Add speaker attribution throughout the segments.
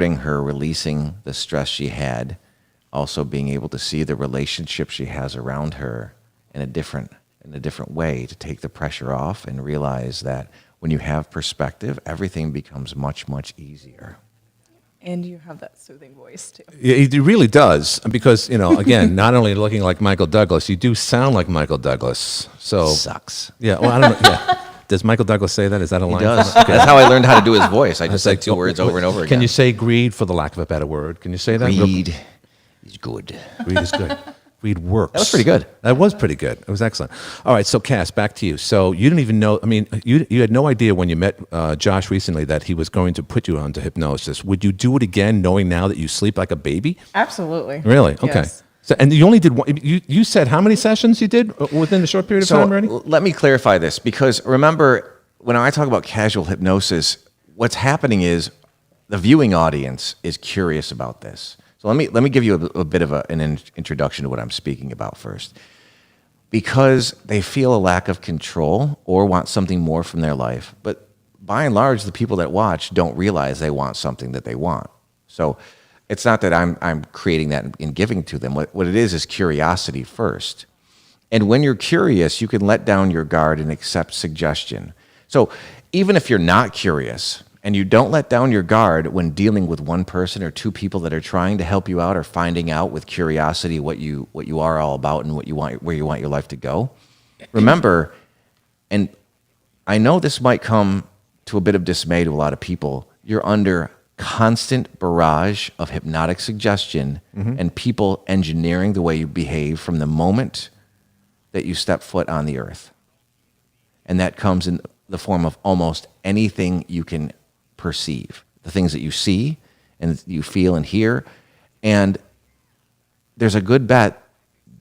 Speaker 1: her releasing the stress she had, also being able to see the relationship she has around her in a different way, to take the pressure off and realize that when you have perspective, everything becomes much, much easier.
Speaker 2: And you have that soothing voice too.
Speaker 3: Yeah, he really does, because, again, not only looking like Michael Douglas, you do sound like Michael Douglas. So
Speaker 1: Sucks.
Speaker 3: yeah, well, I don't know. Yeah. Does Michael Douglas say that? Is that a line?
Speaker 1: He does. That's how I learned how to do his voice. I just said two
Speaker 3: oh,
Speaker 1: words over and over again.
Speaker 3: Can you say greed, for the lack of a better word? Can you say that?
Speaker 1: Greed is good.
Speaker 3: Greed is good. Greed works.
Speaker 1: That was pretty good.
Speaker 3: That was pretty good. It was excellent. All right, so Cass, back to you. So you didn't even know, you had no idea when you met Josh recently that he was going to put you onto hypnosis. Would you do it again knowing now that you sleep like a baby?
Speaker 2: Absolutely.
Speaker 3: Really? Okay.
Speaker 2: Yes.
Speaker 3: So, and you only did one, you said how many sessions you did within a short period of time already?
Speaker 1: Let me clarify this, because remember, when I talk about casual hypnosis, what's happening is the viewing audience is curious about this. So let me give you a bit of an introduction to what I'm speaking about first. Because they feel a lack of control or want something more from their life. But by and large, the people that watch don't realize they want something that they want. So it's not that I'm creating that and giving to them. What it is curiosity first. And when you're curious, you can let down your guard and accept suggestion. So even if you're not curious, and you don't let down your guard when dealing with one person or two people that are trying to help you out or finding out with curiosity what you are all about and what you want, where you want your life to go. Remember, and I know this might come to a bit of dismay to a lot of people, you're under constant barrage of hypnotic suggestion and people engineering the way you behave from the moment that you step foot on the earth. And that comes in the form of almost anything you can perceive, the things that you see and you feel and hear. And there's a good bet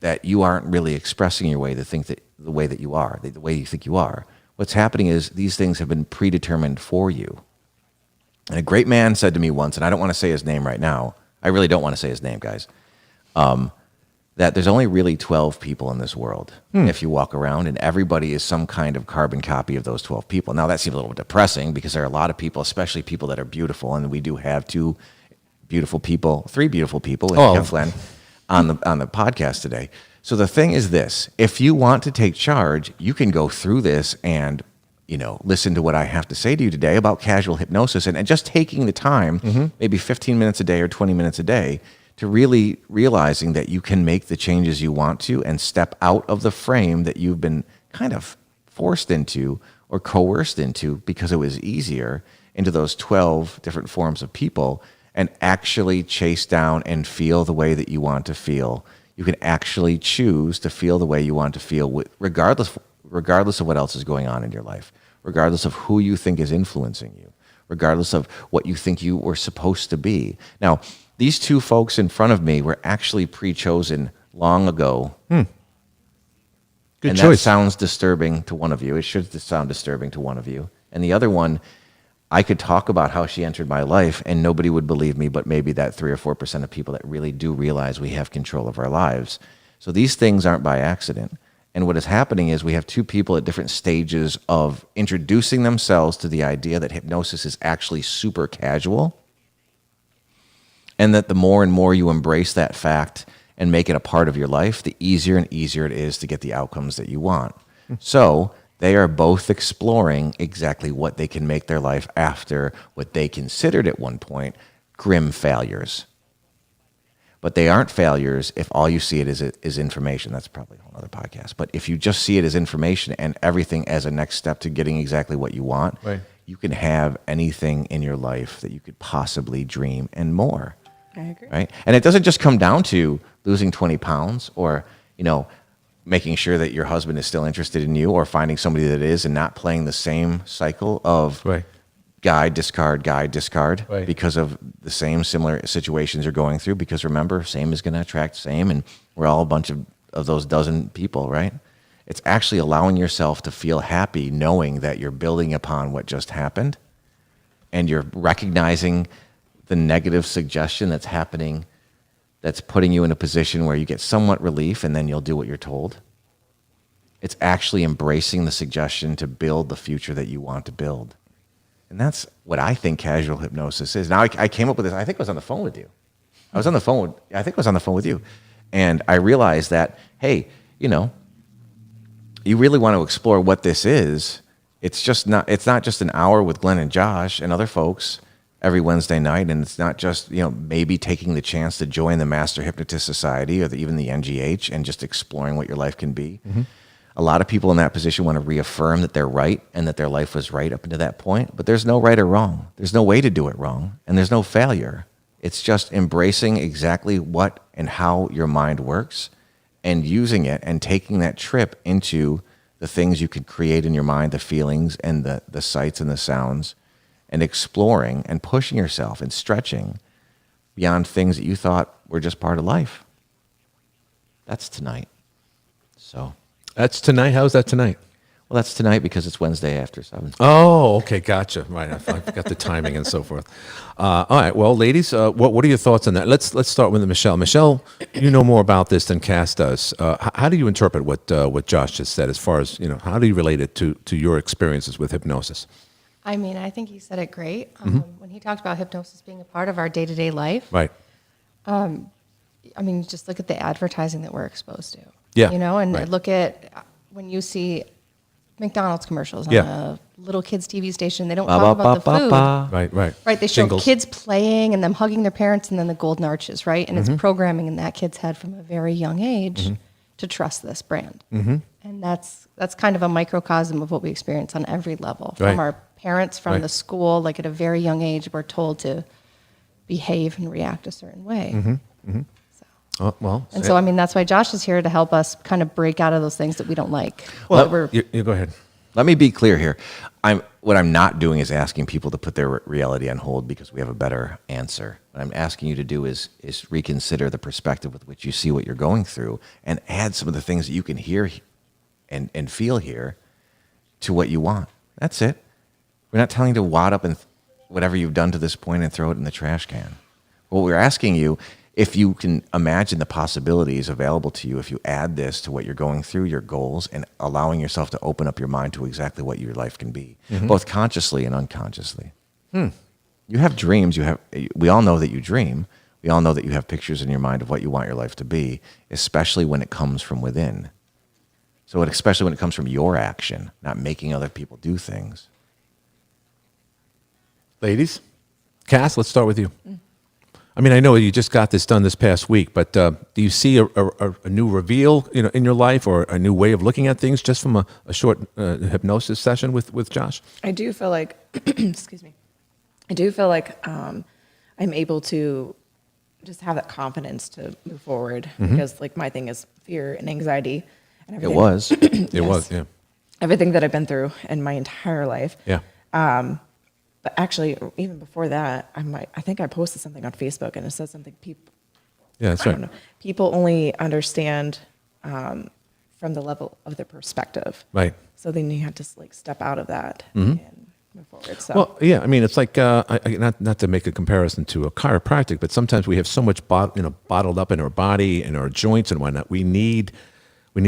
Speaker 1: that you aren't really expressing your way to think that the way that you are, the way you think you are. What's happening is these things have been predetermined for you. And a great man said to me once, and I don't want to say his name right now. I really don't want to say his name, guys. That there's only really 12 people in this world if you walk around, and everybody is some kind of carbon copy of those 12 people. Now, that seems a little depressing because there are a lot of people, especially people that are beautiful, and we do have three beautiful people, and Flynn on the podcast today. So the thing is this: if you want to take charge, you can go through this and listen to what I have to say to you today about casual hypnosis and just taking the time, maybe 15 minutes a day or 20 minutes a day, to really realizing that you can make the changes you want to and step out of the frame that you've been kind of forced into or coerced into because it was easier, into those 12 different forms of people, and actually chase down and feel the way that you want to feel. You can actually choose to feel the way you want to feel regardless of what else is going on in your life, regardless of who you think is influencing you, regardless of what you think you were supposed to be. Now, these two folks in front of me were actually pre-chosen long ago. Good
Speaker 3: choice.
Speaker 1: That sounds disturbing to one of you. It should sound disturbing to one of you. And the other one, I could talk about how she entered my life and nobody would believe me, but maybe that 3 or 4% of people that really do realize we have control of our lives. So these things aren't by accident. And what is happening is we have two people at different stages of introducing themselves to the idea that hypnosis is actually super casual. And that the more and more you embrace that fact and make it a part of your life, the easier and easier it is to get the outcomes that you want. So they are both exploring exactly what they can make their life after what they considered at one point grim failures. But they aren't failures if all you see it is information. That's probably a whole other podcast. But if you just see it as information and everything as a next step to getting exactly what you want,
Speaker 3: right,
Speaker 1: you can have anything in your life that you could possibly dream and more.
Speaker 2: I agree.
Speaker 1: Right? And it doesn't just come down to losing 20 pounds or, making sure that your husband is still interested in you or finding somebody that is and not playing the same cycle of guy, discard,
Speaker 3: right,
Speaker 1: because of the same similar situations you're going through. Because remember, same is going to attract same, and we're all a bunch of those dozen people, right? It's actually allowing yourself to feel happy knowing that you're building upon what just happened and you're recognizing the negative suggestion that's happening, that's putting you in a position where you get somewhat relief and then you'll do what you're told. It's actually embracing the suggestion to build the future that you want to build. And that's what I think casual hypnosis is. Now, I came up with this. I think I was on the phone with you. I think I was on the phone with you. And I realized that, hey, you really want to explore what this is. It's not just an hour with Glenn and Josh and other folks every Wednesday night. And it's not just, maybe taking the chance to join the Master Hypnotist Society or even the NGH and just exploring what your life can be. Mm-hmm. A lot of people in that position want to reaffirm that they're right and that their life was right up until that point. But there's no right or wrong. There's no way to do it wrong. And there's no failure. It's just embracing exactly what and how your mind works and using it and taking that trip into the things you can create in your mind, the feelings and the sights and the sounds, and exploring and pushing yourself and stretching beyond things that you thought were just part of life. That's tonight. So...
Speaker 3: That's tonight? How's that tonight?
Speaker 1: Well, that's tonight because it's Wednesday after 7.
Speaker 3: Oh, okay, gotcha. Right, I forgot the timing and so forth. All right, well, ladies, what are your thoughts on that? Let's start with Michelle. Michelle, you know more about this than Kass does. How do you interpret what Josh just said? As far as how do you relate it to your experiences with hypnosis?
Speaker 4: I mean, I think he said it great when he talked about hypnosis being a part of our day-to-day life.
Speaker 3: Right.
Speaker 4: I mean, just look at the advertising that we're exposed to.
Speaker 3: Yeah.
Speaker 4: And
Speaker 3: right.
Speaker 4: look at when you see McDonald's commercials on a little kids' TV station. They don't talk about the food.
Speaker 3: Right.
Speaker 4: Right. They show
Speaker 3: Jingles.
Speaker 4: kids playing and them hugging their parents and then the golden arches, right? And it's programming in that kid's head from a very young age to trust this brand. And that's kind of a microcosm of what we experience on every level.
Speaker 3: Right.
Speaker 4: From our parents, from
Speaker 3: Right.
Speaker 4: the school, like at a very young age, we're told to behave and react a certain way.
Speaker 3: Oh, well,
Speaker 4: And so, I mean, that's why Josh is here to help us kind of break out of those things that we don't like.
Speaker 3: well, you go ahead.
Speaker 1: Let me be clear here. What I'm not doing is asking people to put their reality on hold because we have a better answer. What I'm asking you to do is reconsider the perspective with which you see what you're going through and add some of the things that you can hear and feel here to what you want. That's it. We're not telling you to wad up and whatever you've done to this point and throw it in the trash can. What we're asking you, if you can imagine the possibilities available to you, if you add this to what you're going through, your goals, and allowing yourself to open up your mind to exactly what your life can be, both consciously and unconsciously. You have dreams. We all know that you dream. We all know that you have pictures in your mind of what you want your life to be, especially when it comes from within. So especially when it comes from your action, not making other people do things.
Speaker 3: Ladies, Kass, let's start with you. I mean, I know you just got this done this past week, but do you see a new reveal, in your life, or a new way of looking at things just from a short hypnosis session with Josh?
Speaker 2: I do feel like, excuse me, I do feel like I'm able to just have that confidence to move forward because like my thing is fear and anxiety and everything.
Speaker 1: It was.
Speaker 3: It was, yeah.
Speaker 2: Everything that I've been through in my entire life.
Speaker 3: Yeah.
Speaker 2: But actually, even before that, I think I posted something on Facebook and it said something
Speaker 3: Yeah, that's
Speaker 2: I don't
Speaker 3: right.
Speaker 2: know. People only understand from the level of their perspective.
Speaker 3: Right.
Speaker 2: So then you have to like step out of that and move forward. So
Speaker 3: Well, yeah, I mean, it's like not to make a comparison to a chiropractic, but sometimes we have so much bottled up in our body and our joints and whatnot. We need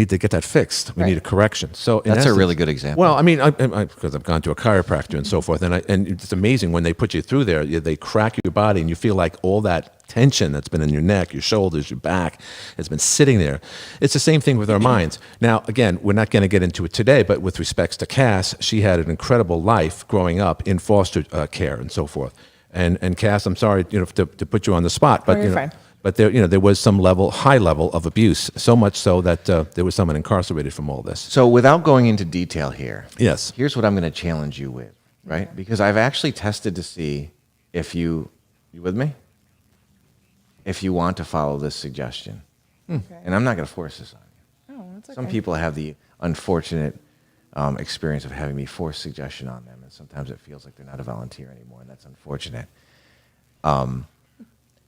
Speaker 3: to get that fixed. We need a correction. So in
Speaker 1: That's a
Speaker 3: essence-
Speaker 1: really good example.
Speaker 3: Well, I mean, because I've gone to a chiropractor and so forth, and it's amazing when they put you through there. They crack your body, and you feel like all that tension that's been in your neck, your shoulders, your back, has been sitting there. It's the same thing with our minds. Now, again, we're not going to get into it today, but with respects to Kass, she had an incredible life growing up in foster care and so forth. And Kass, I'm sorry, to put you on the spot, but
Speaker 2: you're fine.
Speaker 3: But there was some high level of abuse, so much so that there was someone incarcerated from all this.
Speaker 1: So without going into detail here,
Speaker 3: Yes.
Speaker 1: here's what I'm going to challenge you with, right? Because I've actually tested to see if you with me? If you want to follow this suggestion.
Speaker 2: Okay.
Speaker 1: And I'm not going to force this on you.
Speaker 2: Oh, that's okay.
Speaker 1: Some people have the unfortunate experience of having me force suggestion on them, and sometimes it feels like they're not a volunteer anymore, and that's unfortunate.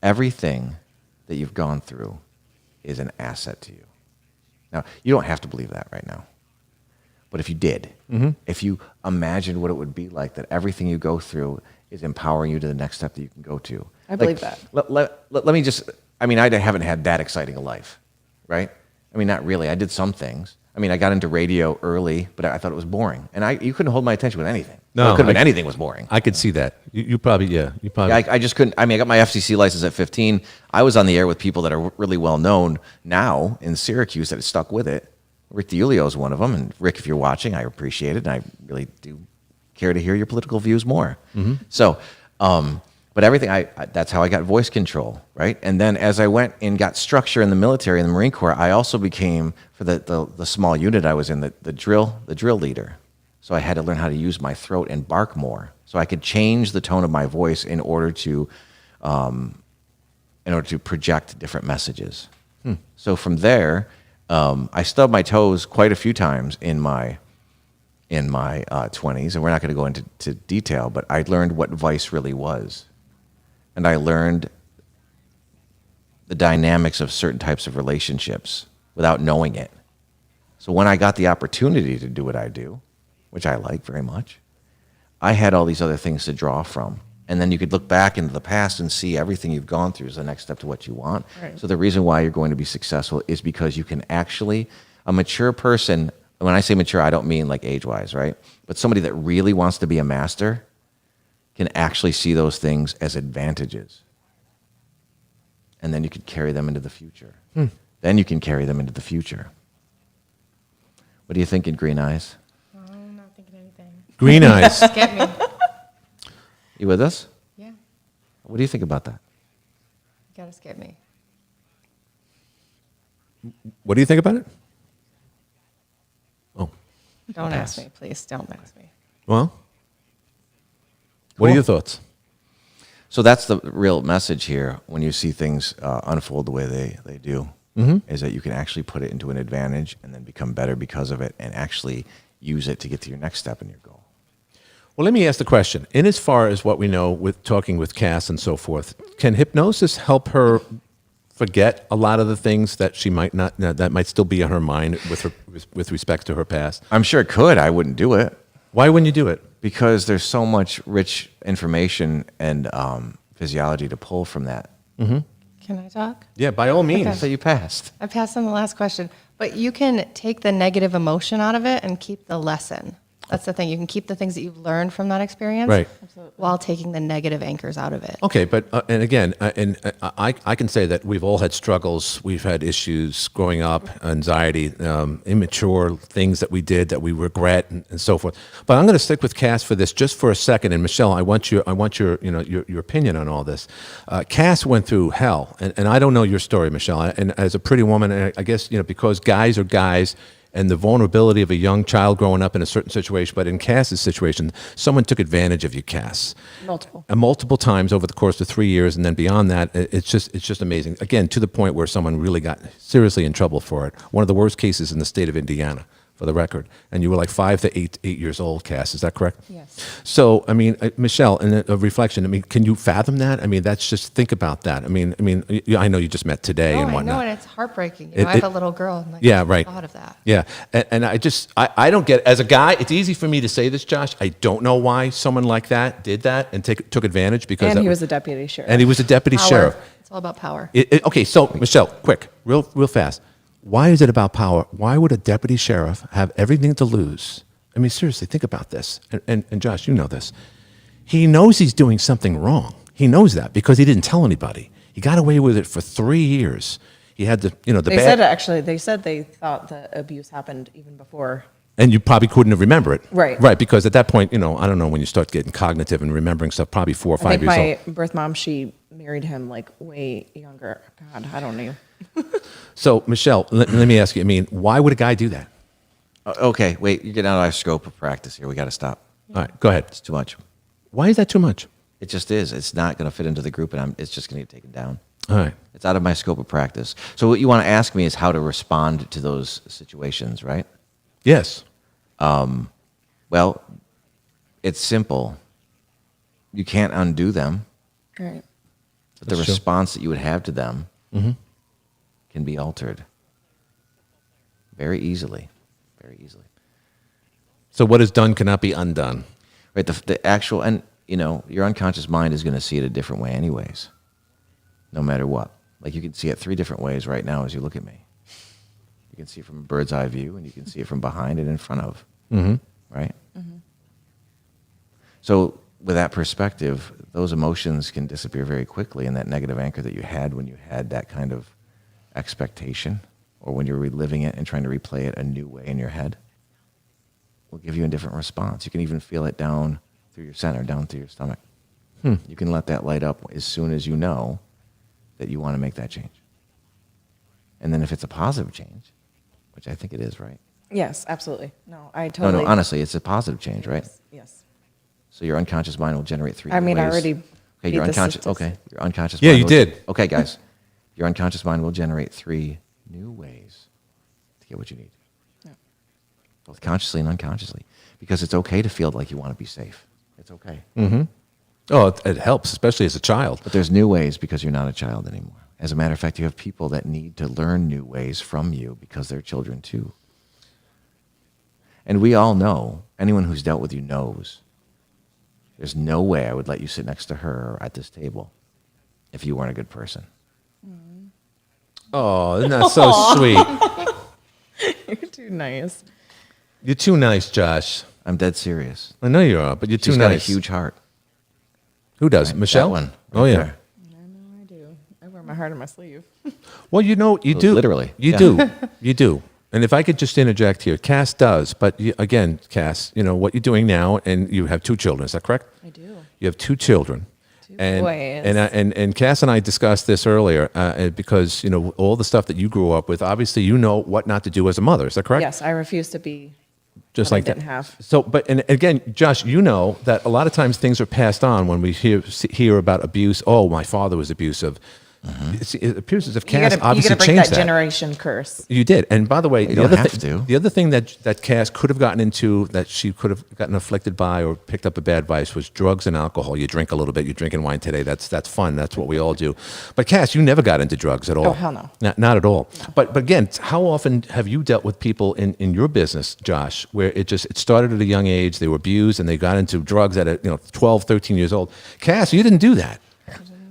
Speaker 1: Everything that you've gone through is an asset to you. Now, you don't have to believe that right now. But if you did, if you imagined what it would be like, that everything you go through is empowering you to the next step that you can go to.
Speaker 2: I believe that.
Speaker 1: Let me just, I haven't had that exciting a life, right? Not really. I did some things. I mean, I got into radio early, but I thought it was boring. And you couldn't hold my attention with anything.
Speaker 3: No,
Speaker 1: Well, it could have been anything was boring.
Speaker 3: I could see that. You probably, you probably.
Speaker 1: I just couldn't. I mean, I got my FCC license at 15. I was on the air with people that are really well known now in Syracuse that have stuck with it. Rick DiUlio is one of them. And Rick, if you're watching, I appreciate it. And I really do care to hear your political views more. So, but everything, that's how I got voice control, right? And then as I went and got structure in the military, in the Marine Corps, I also became, for the small unit I was in, the drill leader. So I had to learn how to use my throat and bark more. So I could change the tone of my voice in order to project different messages. So from there, I stubbed my toes quite a few times in my 20s, and we're not going to go into detail, but I learned what vice really was. And I learned the dynamics of certain types of relationships without knowing it. So when I got the opportunity to do what I do, which I like very much, I had all these other things to draw from. And then you could look back into the past and see everything you've gone through is the next step to what you want.
Speaker 2: Right.
Speaker 1: So the reason why you're going to be successful is because you can actually, a mature person, when I say mature, I don't mean like age-wise, right? But somebody that really wants to be a master can actually see those things as advantages. And then you could carry them into the future. Then you can carry them into the future. What are you thinking, Green Eyes?
Speaker 4: I'm not thinking anything.
Speaker 3: Green eyes.
Speaker 4: Get me.
Speaker 1: You with us?
Speaker 4: Yeah.
Speaker 1: What do you think about that?
Speaker 4: You gotta skip me.
Speaker 3: What do you think about it? Oh,
Speaker 4: Don't ask me, please. Don't ask me.
Speaker 3: well. What are
Speaker 1: Cool.
Speaker 3: your thoughts?
Speaker 1: So that's the real message here when you see things unfold the way they do, is that you can actually put it into an advantage and then become better because of it and actually use it to get to your next step in your goal.
Speaker 3: Well, let me ask the question. In as far as what we know with talking with Cass and so forth, can hypnosis help her forget a lot of the things that she might not, that might still be on her mind with respect to her past?
Speaker 1: I'm sure it could. I wouldn't do it
Speaker 3: Why wouldn't you do it?
Speaker 1: because there's so much rich information and physiology to pull from that.
Speaker 4: Can I talk?
Speaker 3: Yeah, by all means.
Speaker 4: Okay.
Speaker 1: So you passed.
Speaker 4: I passed on the last question, but you can take the negative emotion out of it and keep the lesson. That's the thing. You can keep the things that you've learned from that experience,
Speaker 3: Right.
Speaker 4: while taking the negative anchors out of it.
Speaker 3: Okay, but and again, I can say that we've all had struggles. We've had issues growing up, anxiety, immature things that we did that we regret, and so forth. But I'm going to stick with Cass for this just for a second. And Michelle, I want your your opinion on all this. Cass went through hell, and I don't know your story, Michelle. And as a pretty woman, I guess because guys are guys. And the vulnerability of a young child growing up in a certain situation. But in Cass's situation, someone took advantage of you, Cass.
Speaker 2: Multiple.
Speaker 3: And multiple times over the course of 3 years. And then beyond that, it's just amazing. Again, to the point where someone really got seriously in trouble for it. One of the worst cases in the state of Indiana, for the record. And you were like 5 to 8 years old, Cass. Is that correct?
Speaker 2: Yes.
Speaker 3: So, I mean, Michelle, in a reflection, I mean, can you fathom that? I mean, that's just, think about that. I mean, I know you just met today
Speaker 4: Oh,
Speaker 3: and
Speaker 4: I
Speaker 3: whatnot.
Speaker 4: know, and it's heartbreaking. I have a little girl, and like,
Speaker 3: Yeah, right.
Speaker 4: thought of that.
Speaker 3: Yeah, and I don't get, as a guy, it's easy for me to say this, Josh. I don't know why someone like that did that and took advantage because
Speaker 2: And
Speaker 3: that
Speaker 2: he was a deputy sheriff.
Speaker 3: and he was a deputy
Speaker 4: Power.
Speaker 3: sheriff.
Speaker 4: It's all about power.
Speaker 3: Okay, so Michelle, quick, real fast. Why is it about power? Why would a deputy sheriff have everything to lose? I mean, seriously, think about this. And Josh, you know this. He knows he's doing something wrong. He knows that because he didn't tell anybody. He got away with it for 3 years. He had the
Speaker 2: They
Speaker 3: bad.
Speaker 2: said actually. They said they thought the abuse happened even before.
Speaker 3: And you probably couldn't have remembered it.
Speaker 2: Right.
Speaker 3: Right, because at that point, I don't know, when you start getting cognitive and remembering stuff, probably 4 or 5
Speaker 2: I think
Speaker 3: years old.
Speaker 2: my birth mom, she married him like way younger. God, I don't know.
Speaker 3: So, Michelle, let me ask you, I mean, why would a guy do that?
Speaker 1: Okay, wait, you're getting out of our scope of practice here. We got to stop.
Speaker 3: All right, go ahead.
Speaker 1: It's too much.
Speaker 3: Why is that too much?
Speaker 1: It just is. It's not going to fit into the group, and it's just going to get taken down.
Speaker 3: All right.
Speaker 1: It's out of my scope of practice. So what you want to ask me is how to respond to those situations, right?
Speaker 3: Yes.
Speaker 1: Well, it's simple. You can't undo them,
Speaker 2: Right.
Speaker 1: but the
Speaker 3: That's true.
Speaker 1: response that you would have to them can be altered very easily, very easily.
Speaker 3: So what is done cannot be undone.
Speaker 1: Right? The actual, and your unconscious mind is going to see it a different way anyways, no matter what. Like you can see it 3 different ways right now as you look at me. You can see it from a bird's eye view, and you can see it from behind and in front of. Right? So with that perspective, those emotions can disappear very quickly, and that negative anchor that you had when you had that kind of expectation, or when you're reliving it and trying to replay it a new way in your head, will give you a different response. You can even feel it down through your center, down through your stomach. You can let that light up as soon as you know that you want to make that change. And then if it's a positive change, which I think it is, right?
Speaker 2: Yes, absolutely. No, I totally.
Speaker 1: No, honestly, it's a positive change, right?
Speaker 2: Yes.
Speaker 1: So your unconscious mind will generate 3
Speaker 2: I mean, I
Speaker 1: ways.
Speaker 2: already.
Speaker 1: Okay,
Speaker 2: beat
Speaker 1: your
Speaker 2: the
Speaker 1: unconscious.
Speaker 2: statistics.
Speaker 1: Okay, your unconscious.
Speaker 3: Yeah,
Speaker 1: mind
Speaker 3: you
Speaker 1: will-
Speaker 3: did.
Speaker 1: Okay, guys, your unconscious mind will generate 3 new ways to get what you need, both consciously and unconsciously, because it's okay to feel like you want to be safe. It's okay,
Speaker 3: Oh, it helps, especially as a child.
Speaker 1: but there's new ways because you're not a child anymore. As a matter of fact, you have people that need to learn new ways from you because they're children too. And we all know, anyone who's dealt with you knows, there's no way I would let you sit next to her at this table if you weren't a good person.
Speaker 3: Oh, isn't that so sweet?
Speaker 2: You're too nice.
Speaker 3: You're too nice, Josh.
Speaker 1: I'm dead serious.
Speaker 3: I know you are, but you're too
Speaker 1: She's got a
Speaker 3: nice.
Speaker 1: huge heart.
Speaker 3: Who does?
Speaker 1: Right,
Speaker 3: Michelle?
Speaker 1: that one
Speaker 3: Oh,
Speaker 1: right
Speaker 3: yeah.
Speaker 1: there.
Speaker 2: I know I do. I wear my heart on my sleeve.
Speaker 3: Well, you know, you do.
Speaker 1: Literally,
Speaker 3: You
Speaker 1: yeah.
Speaker 3: do. You do. And if I could just interject here, Cass does. But again, Cass, you know, what you're doing now, and you have 2 children. Is that correct?
Speaker 2: I do.
Speaker 3: You have 2 children. And,
Speaker 2: boys.
Speaker 3: and Cass and I discussed this earlier because, you know, all the stuff that you grew up with, obviously you know what not to do as a mother. Is that correct?
Speaker 2: Yes, I refuse to be.
Speaker 3: Just
Speaker 2: what I
Speaker 3: like that.
Speaker 2: didn't have.
Speaker 3: So, but and again, Josh, you know that a lot of times things are passed on when we hear about abuse. Oh, my father was abusive. It appears as if Cass
Speaker 2: You
Speaker 3: obviously
Speaker 2: gotta break
Speaker 3: changed
Speaker 2: that
Speaker 3: that.
Speaker 2: generation curse.
Speaker 3: You did, and by the way,
Speaker 1: don't have to.
Speaker 3: the other thing that Cass could have gotten into, that she could have gotten afflicted by or picked up a bad vice, was drugs and alcohol. You drink a little bit. You're drinking wine today. That's fun. That's what we all do. But Cass, you never got into drugs at all.
Speaker 2: Oh, hell no.
Speaker 3: Not at all. But again, how often have you dealt with people in your business, Josh, where it started at a young age, they were abused and they got into drugs at 12, 13 years old? Cass, you didn't do that.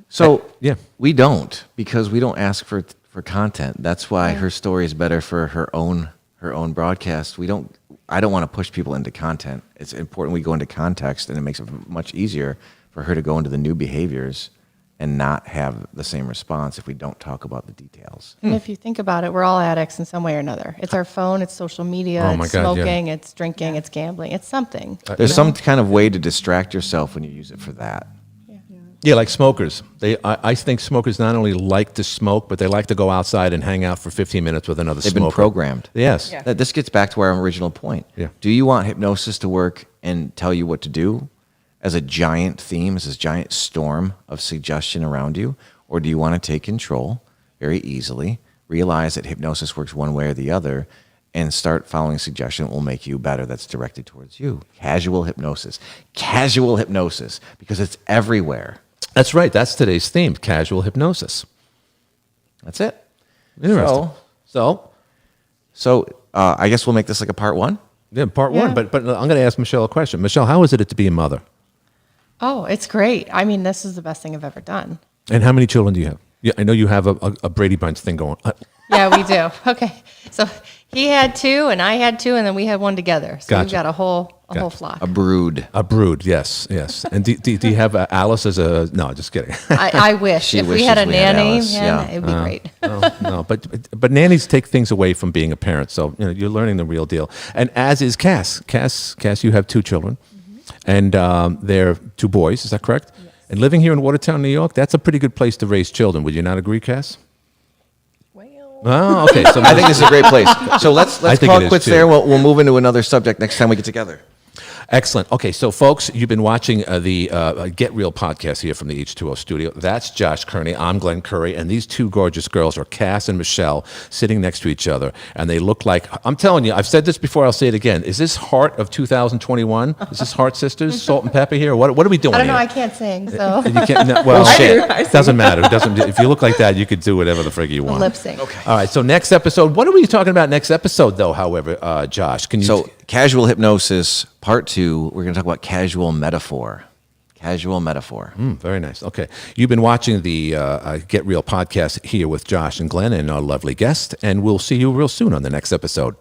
Speaker 1: So
Speaker 3: Yeah.
Speaker 1: we don't, because we don't ask for content. That's why her story is better for her own broadcast. I don't want to push people into content. It's important we go into context, and it makes it much easier for her to go into the new behaviors and not have the same response if we don't talk about the details.
Speaker 4: And if you think about it, we're all addicts in some way or another. It's our phone, it's social media,
Speaker 3: Oh my
Speaker 4: it's
Speaker 3: God, yeah.
Speaker 4: smoking, it's drinking, it's gambling, it's something.
Speaker 1: There's some kind of way to distract yourself when you use it for that.
Speaker 3: Yeah, like smokers. I think smokers not only like to smoke, but they like to go outside and hang out for 15 minutes with another
Speaker 1: They've
Speaker 3: smoker.
Speaker 1: been programmed.
Speaker 3: Yes.
Speaker 2: Yeah.
Speaker 1: This gets back to our original point.
Speaker 3: Yeah.
Speaker 1: Do you want hypnosis to work and tell you what to do as a giant theme, as this giant storm of suggestion around you? Or do you want to take control very easily, realize that hypnosis works one way or the other, and start following suggestion that will make you better, that's directed towards you? Casual hypnosis, because it's everywhere.
Speaker 3: That's right. That's today's theme, casual hypnosis.
Speaker 1: That's it.
Speaker 3: Interesting.
Speaker 1: So I guess we'll make this like a part 1.
Speaker 3: Yeah, part 1.
Speaker 4: Yeah.
Speaker 3: But I'm going to ask Michelle a question. Michelle, how is it to be a mother?
Speaker 4: Oh, it's great. I mean, this is the best thing I've ever done.
Speaker 3: And how many children do you have? Yeah, I know you have a Brady Bunch thing going.
Speaker 4: Yeah, we do. Okay. So he had 2 and I had 2 and then we had 1 together. So we've
Speaker 3: Gotcha.
Speaker 4: got a whole flock.
Speaker 1: A brood.
Speaker 3: A brood, yes. And do you have Alice as a? No, just kidding.
Speaker 4: I wish.
Speaker 1: She
Speaker 4: If we had a
Speaker 1: wishes we had
Speaker 4: nanny,
Speaker 1: Alice,
Speaker 4: man,
Speaker 1: yeah.
Speaker 4: it would be great.
Speaker 3: No, but nannies take things away from being a parent. So you're learning the real deal. And as is Cass. Cass, you have 2 children, and they're 2 boys. Is that correct?
Speaker 2: Yes.
Speaker 3: And living here in Watertown, New York, that's a pretty good place to raise children. Would you not agree, Cass?
Speaker 2: Well,
Speaker 3: Oh, okay. So
Speaker 1: I think this is a great place. So let's
Speaker 3: I think
Speaker 1: call
Speaker 3: it
Speaker 1: it
Speaker 3: is
Speaker 1: quits
Speaker 3: too.
Speaker 1: there. We'll move into another subject next time we get together.
Speaker 3: Excellent. Okay, so folks, you've been watching the Get Real podcast here from the H2O studio. That's Josh Kearney. I'm Glenn Curry, and these 2 gorgeous girls are Cass and Michelle sitting next to each other, and they look like, I'm telling you, I've said this before, I'll say it again. Is this Heart of 2021? Is this Heart Sisters, Salt and Pepper here? What are we doing
Speaker 4: I don't know.
Speaker 3: here?
Speaker 4: I can't sing, so
Speaker 3: You can't, no, well,
Speaker 2: I
Speaker 3: shit.
Speaker 2: do. I
Speaker 3: It doesn't matter. It doesn't. If you look like that, you could do whatever the frig you want.
Speaker 4: lip sync.
Speaker 3: All right. So next episode. What are we talking about next episode, though? However, Josh, can you?
Speaker 1: So casual hypnosis part 2. We're going to talk about casual metaphor. Casual metaphor.
Speaker 3: Very nice. Okay. You've been watching the Get Real podcast here with Josh and Glenn and our lovely guest, and we'll see you real soon on the next episode.